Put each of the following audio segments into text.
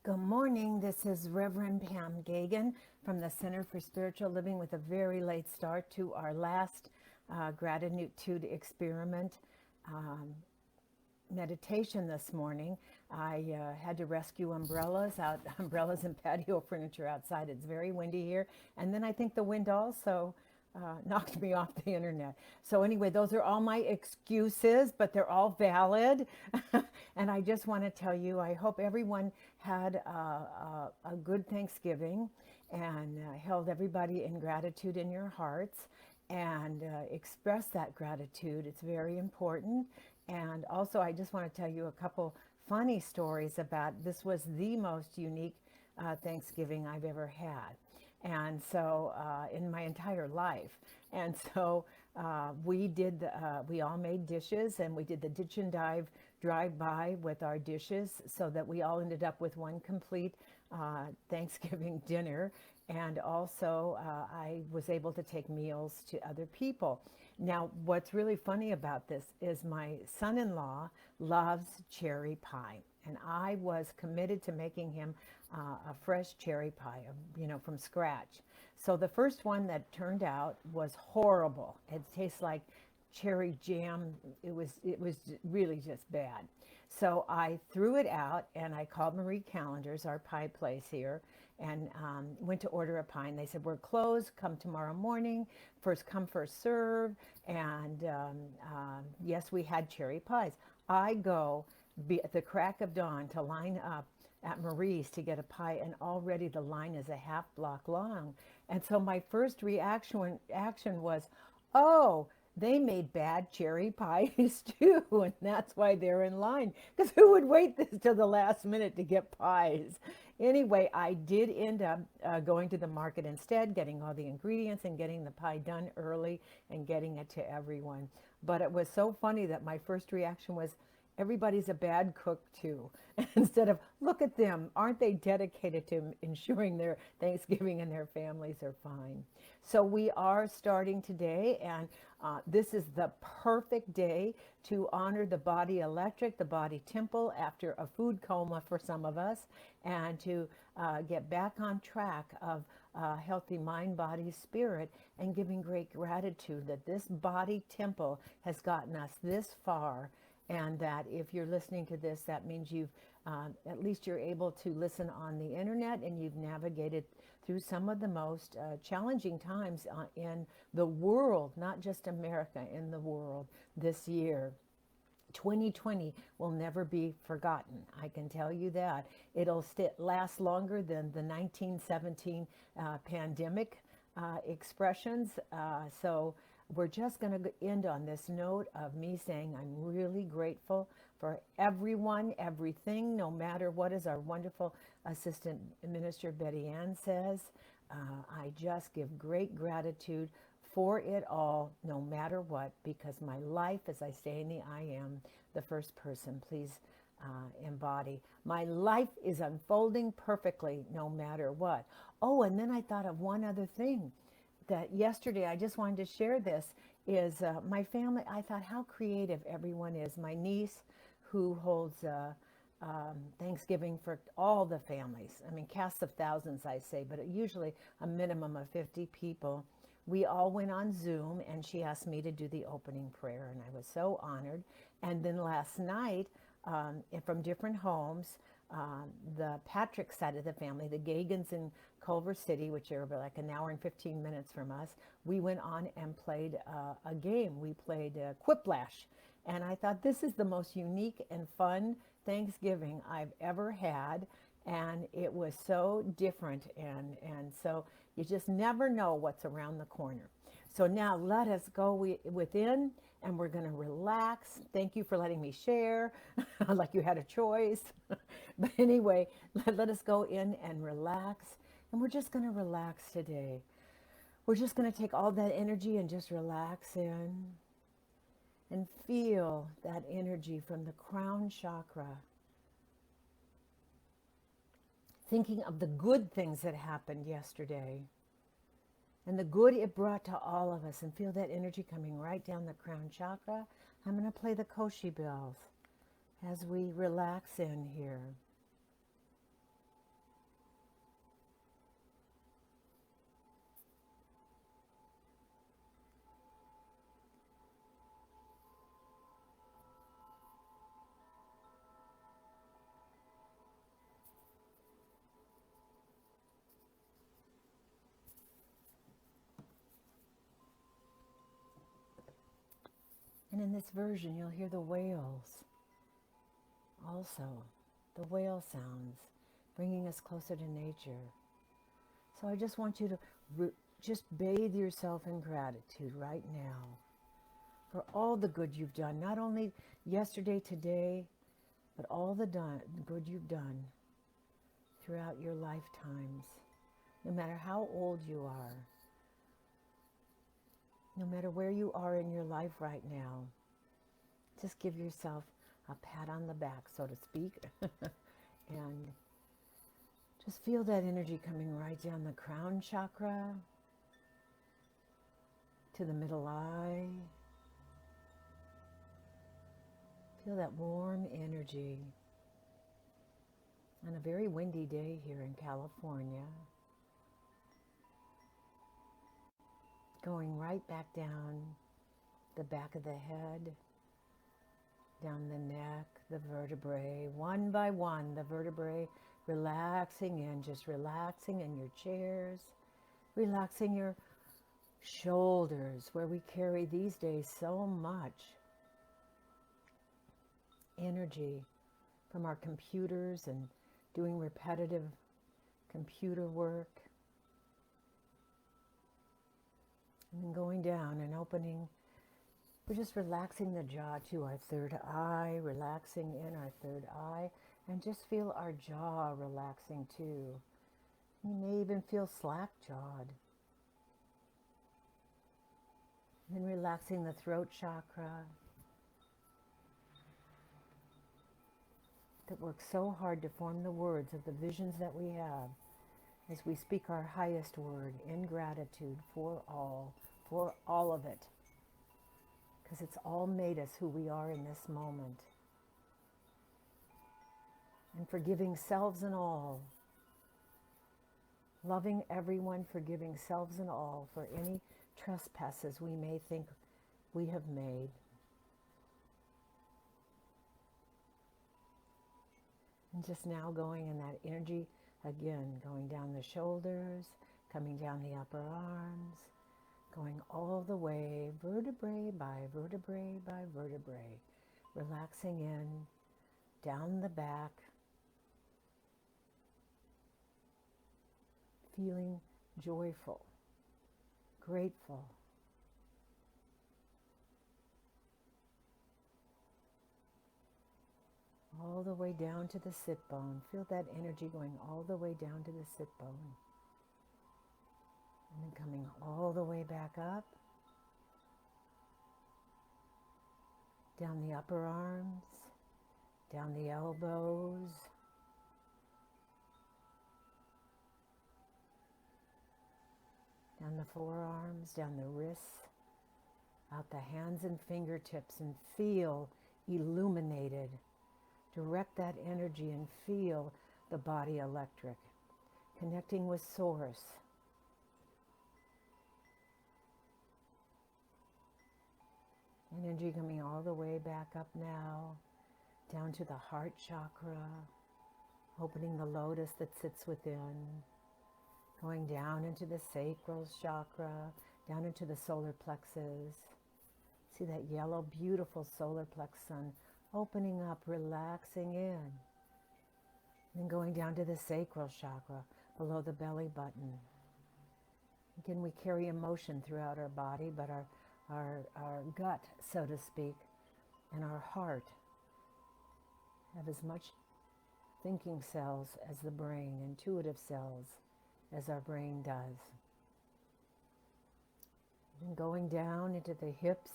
Good morning. This is Reverend Pam Geagan from the Center for Spiritual Living with a very late start to our last gratitude experiment meditation this morning. I had to rescue umbrellas and patio furniture outside. It's very windy here. And then I think the wind also knocked me off the internet. So anyway, those are all my excuses, but they're all valid. And I just want to tell you, I hope everyone had a good Thanksgiving and held everybody in gratitude in your hearts and express that gratitude. It's very important. And also, I just want to tell you a couple funny stories about this was the most unique Thanksgiving I've ever had. And so in my entire life. And so we all made dishes and we did the ditch and dive drive-by with our dishes so that we all ended up with one complete Thanksgiving dinner. And also I was able to take meals to other people. Now, what's really funny about this is my son-in-law loves cherry pie. And I was committed to making him a fresh cherry pie, from scratch. So the first one that turned out was horrible. It tastes like cherry jam. It was really just bad. So I threw it out and I called Marie Callender's, our pie place here, and went to order a pie. And they said, we're closed, come tomorrow morning, first come, first serve. And yes, we had cherry pies. I go at the crack of dawn to line up at Marie's to get a pie, and already the line is a half block long. And so my first action was, oh, they made bad cherry pies too, and that's why they're in line. Because who would wait this till the last minute to get pies? Anyway, I did end up going to the market instead, getting all the ingredients and getting the pie done early and getting it to everyone. But it was so funny that my first reaction was, everybody's a bad cook too. Instead of, look at them, aren't they dedicated to ensuring their Thanksgiving and their families are fine? So we are starting today, and this is the perfect day to honor the body electric, the body temple, after a food coma for some of us, and to get back on track of healthy mind, body, spirit, and giving great gratitude that this body temple has gotten us this far. And that if you're listening to this, that means you've, at least you're able to listen on the internet and you've navigated through some of the most challenging times in the world, not just America, in the world this year. 2020 will never be forgotten. I can tell you that. It'll last longer than the 1917 pandemic expressions. So we're just going to end on this note of me saying I'm really grateful for everyone, everything, no matter what, as our wonderful assistant minister Betty Ann says. I just give great gratitude for it all, no matter what, because my life, as I say in the I am, the first person, please embody. My life is unfolding perfectly, no matter what. Oh, and then I thought of one other thing that yesterday, I just wanted to share this, is my family. I thought how creative everyone is. My niece, who holds Thanksgiving for all the families. I mean, casts of thousands, I say, but usually a minimum of 50 people. We all went on Zoom, and she asked me to do the opening prayer, and I was so honored. And then last night, from different homes, the Patrick side of the family, the Geagans in Culver City, which are like an hour and 15 minutes from us, we went on and played a game. We played Quiplash. And I thought, this is the most unique and fun Thanksgiving I've ever had. And it was so different. And so you just never know what's around the corner. So now let us go within, and we're going to relax. Thank you for letting me share, like you had a choice. But anyway, let us go in and relax. And we're just going to relax today. We're just going to take all that energy and just relax in and feel that energy from the crown chakra. Thinking of the good things that happened yesterday and the good it brought to all of us, and feel that energy coming right down the crown chakra. I'm going to play the Koshi bells as we relax in here. And in this version, you'll hear the whales also, the whale sounds, bringing us closer to nature. So I just want you to just bathe yourself in gratitude right now for all the good you've done, not only yesterday, today, but all the good you've done throughout your lifetimes, no matter how old you are, no matter where you are in your life right now. Just give yourself a pat on the back, so to speak, and just feel that energy coming right down the crown chakra to the middle eye. Feel that warm energy on a very windy day here in California. Going right back down the back of the head, down the neck, the vertebrae, one by one, the vertebrae relaxing in, just relaxing in your chairs, relaxing your shoulders, where we carry these days so much energy from our computers and doing repetitive computer work. And then going down and opening, we're just relaxing the jaw to our third eye, relaxing in our third eye, and just feel our jaw relaxing too. You may even feel slack-jawed. And then relaxing the throat chakra that works so hard to form the words of the visions that we have as we speak our highest word in gratitude for all of it. Because it's all made us who we are in this moment. And forgiving selves and all. Loving everyone, forgiving selves and all for any trespasses we may think we have made. And just now going in that energy again, going down the shoulders, coming down the upper arms, going all the way, vertebrae by vertebrae by vertebrae, relaxing in, down the back, feeling joyful, grateful. All the way down to the sit bone. Feel that energy going all the way down to the sit bone. And then coming all the way back up. Down the upper arms, down the elbows. Down the forearms, down the wrists, out the hands and fingertips, and feel illuminated. Direct that energy and feel the body electric, connecting with Source. Energy coming all the way back up now, down to the heart chakra, opening the lotus that sits within, going down into the sacral chakra, down into the solar plexus. See that yellow, beautiful solar plexus sun opening up, relaxing in. Then going down to the sacral chakra, below the belly button. Again, we carry emotion throughout our body, but our gut, so to speak, and our heart have as much thinking cells as the brain, intuitive cells, as our brain does. And going down into the hips,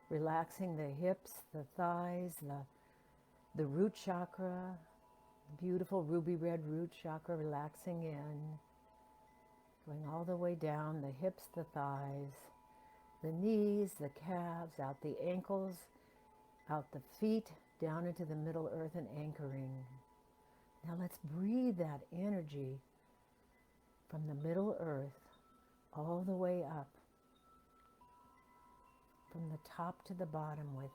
relaxing the hips, the thighs, the root chakra, beautiful ruby red root chakra, relaxing in, going all the way down the hips, the thighs, the knees, the calves, out the ankles, out the feet, down into the middle earth and anchoring. Now let's breathe that energy from the middle earth all the way up, from the top to the bottom, with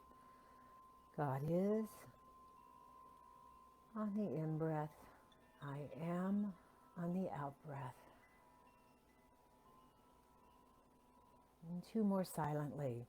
God is. On the in-breath, I am. On the out-breath. And two more silently.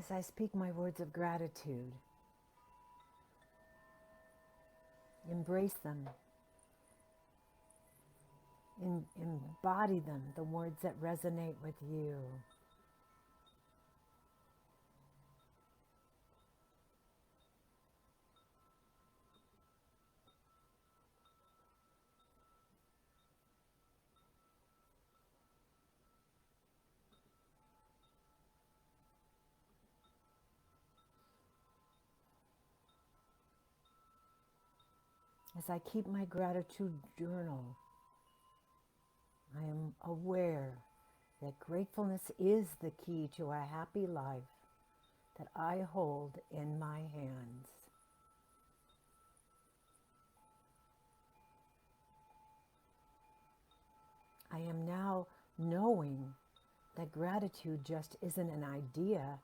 As I speak my words of gratitude, embrace them, embody them, the words that resonate with you. As I keep my gratitude journal, I am aware that gratefulness is the key to a happy life that I hold in my hands. I am now knowing that gratitude just isn't an idea,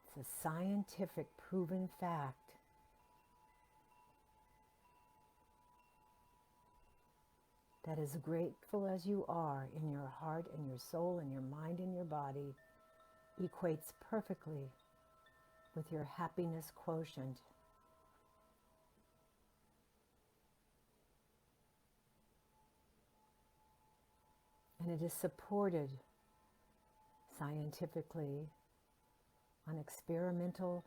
it's a scientific proven fact. That as grateful as you are in your heart and your soul and your mind and your body equates perfectly with your happiness quotient. And it is supported scientifically by experimental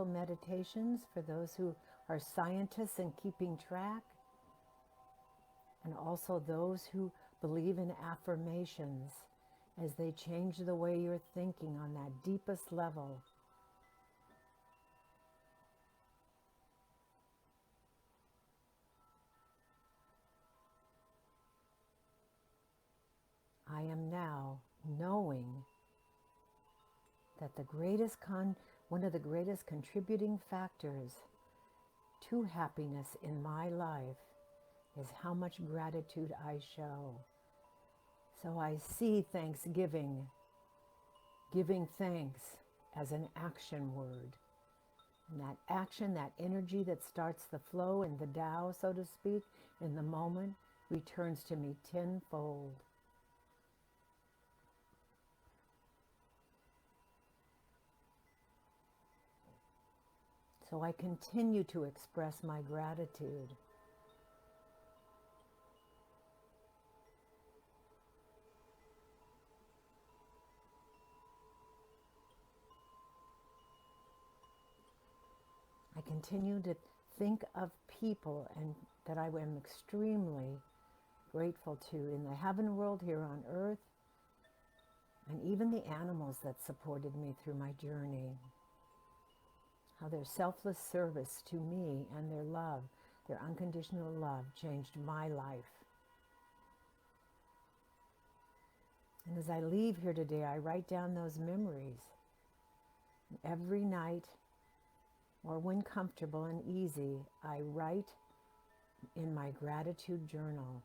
meditations for those who are scientists and keeping track, and also those who believe in affirmations as they change the way you're thinking on that deepest level. I am now knowing that one of the greatest contributing factors to happiness in my life is how much gratitude I show. So I see Thanksgiving, giving thanks, as an action word. And that action, that energy that starts the flow in the Tao, so to speak, in the moment, returns to me tenfold. So I continue to express my gratitude. I continue to think of people and that I am extremely grateful to in the heaven world here on earth, and even the animals that supported me through my journey. How their selfless service to me and their love, their unconditional love, changed my life. And as I leave here today, I write down those memories. Every night, or when comfortable and easy, I write in my gratitude journal.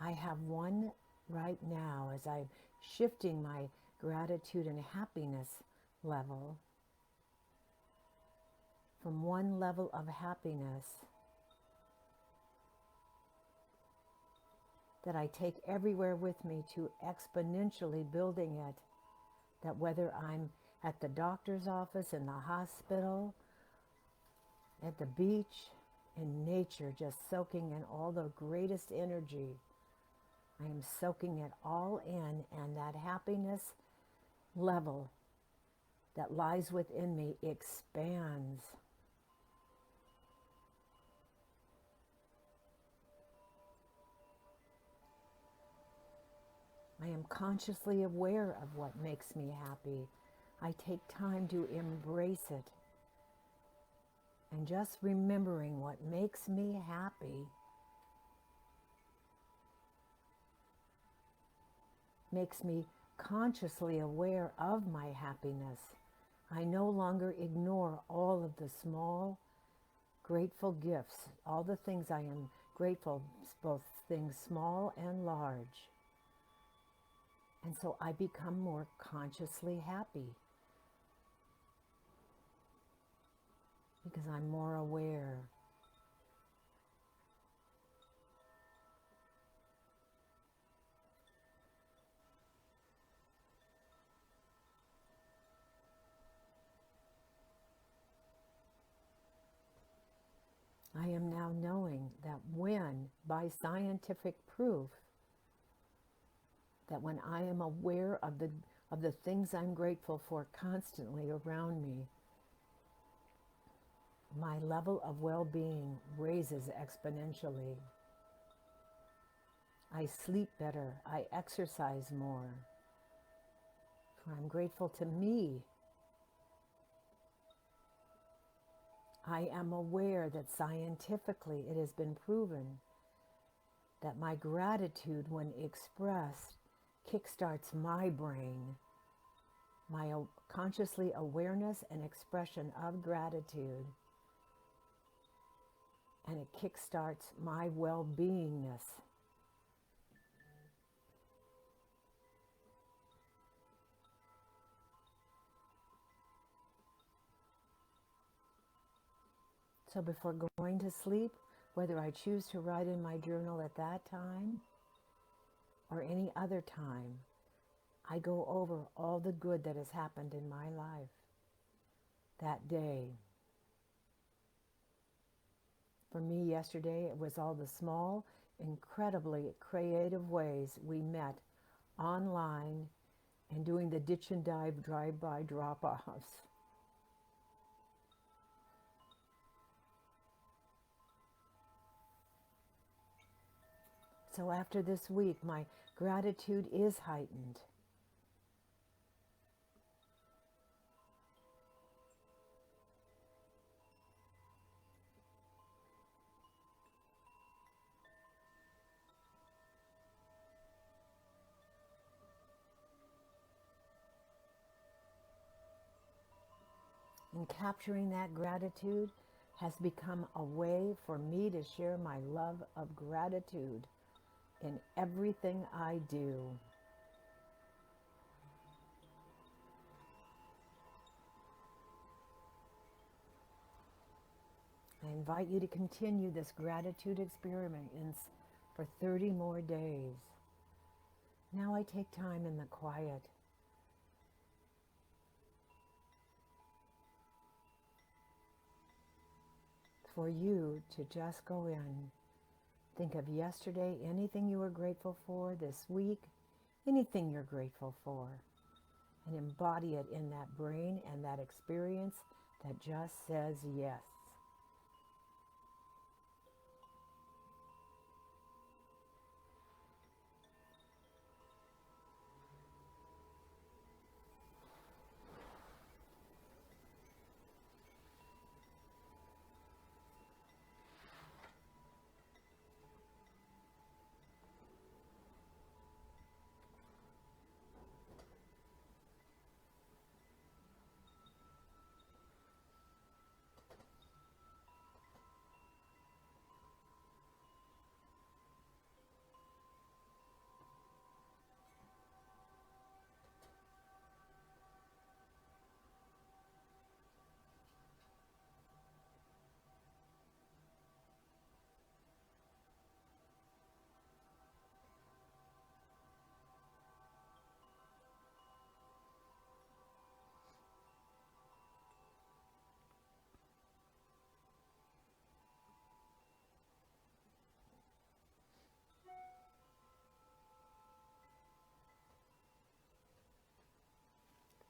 I have one right now as I'm shifting my gratitude and happiness level from one level of happiness that I take everywhere with me to exponentially building it, that whether I'm at the doctor's office, in the hospital, at the beach, in nature, just soaking in all the greatest energy, I am soaking it all in, and that happiness level that lies within me expands. I am consciously aware of what makes me happy. I take time to embrace it. And just remembering what makes me happy makes me consciously aware of my happiness. I no longer ignore all of the small, grateful gifts, all the things I am grateful, both things small and large. And so I become more consciously happy because I'm more aware. I am now knowing that when, by scientific proof, that when I am aware of the things I'm grateful for constantly around me, my level of well-being raises exponentially. I sleep better, I exercise more, for I'm grateful to me. I am aware that scientifically it has been proven that my gratitude, when expressed, kickstarts my brain, my consciously awareness and expression of gratitude, and it kickstarts my well-beingness. So before going to sleep, whether I choose to write in my journal at that time or any other time, I go over all the good that has happened in my life that day. For me yesterday, it was all the small, incredibly creative ways we met online and doing the ditch and dive drive-by drop-offs. So after this week, my gratitude is heightened. And capturing that gratitude has become a way for me to share my love of gratitude in everything I do. I invite you to continue this gratitude experiment for 30 more days. Now I take time in the quiet for you to just go in. Think of yesterday, anything you were grateful for this week, anything you're grateful for, and embody it in that brain and that experience that just says yes.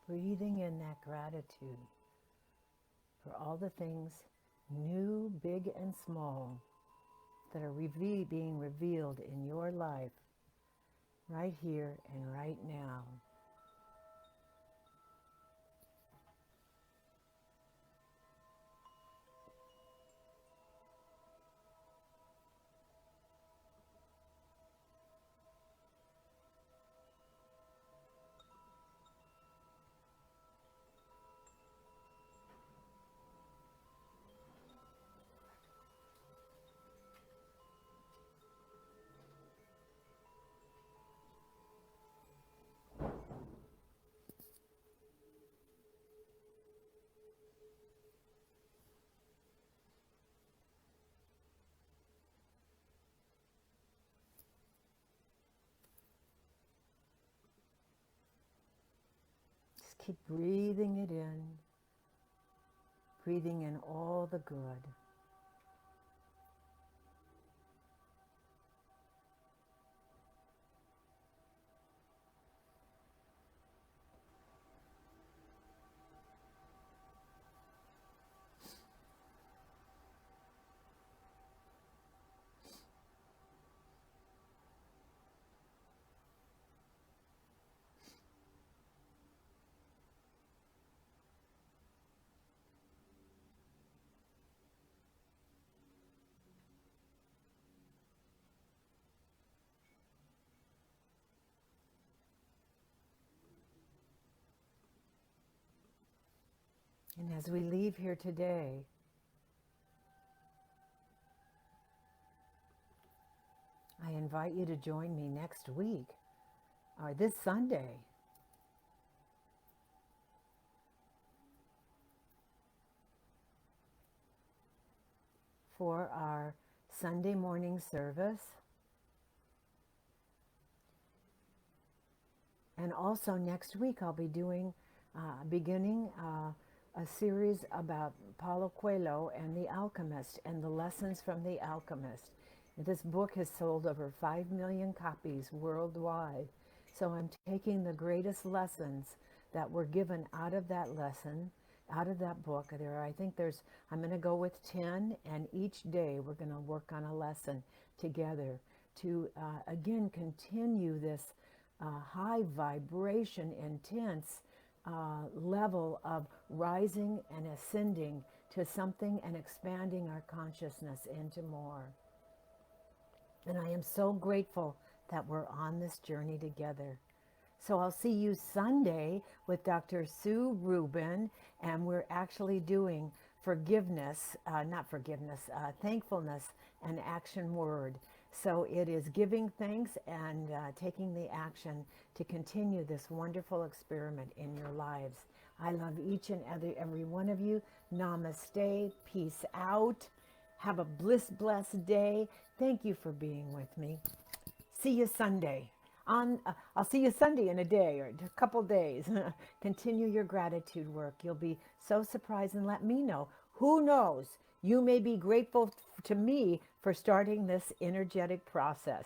Breathing in that gratitude for all the things, new, big, and small, that are being revealed in your life right here and right now. Just keep breathing it in, breathing in all the good. And as we leave here today, I invite you to join me next week or this Sunday for our Sunday morning service. And also next week I'll be beginning a series about Paulo Coelho and the Alchemist and the lessons from the Alchemist. This book has sold over 5 million copies worldwide. So I'm taking the greatest lessons that were given out of that lesson, out of that book. I'm going to go with 10, and each day we're going to work on a lesson together to, again, continue this high vibration, intense level of rising and ascending to something and expanding our consciousness into more. And I am so grateful that we're on this journey together. So I'll see you Sunday with Dr. Sue Rubin, and we're actually doing thankfulness and action word. So it is giving thanks and taking the action to continue this wonderful experiment in your lives. I love each and every one of you. Namaste. Peace out. Have a blessed day. Thank you for being with me. See you Sunday. I'll see you Sunday in a day or a couple days. Continue your gratitude work. You'll be so surprised, and let me know. Who knows? You may be grateful to me for starting this energetic process.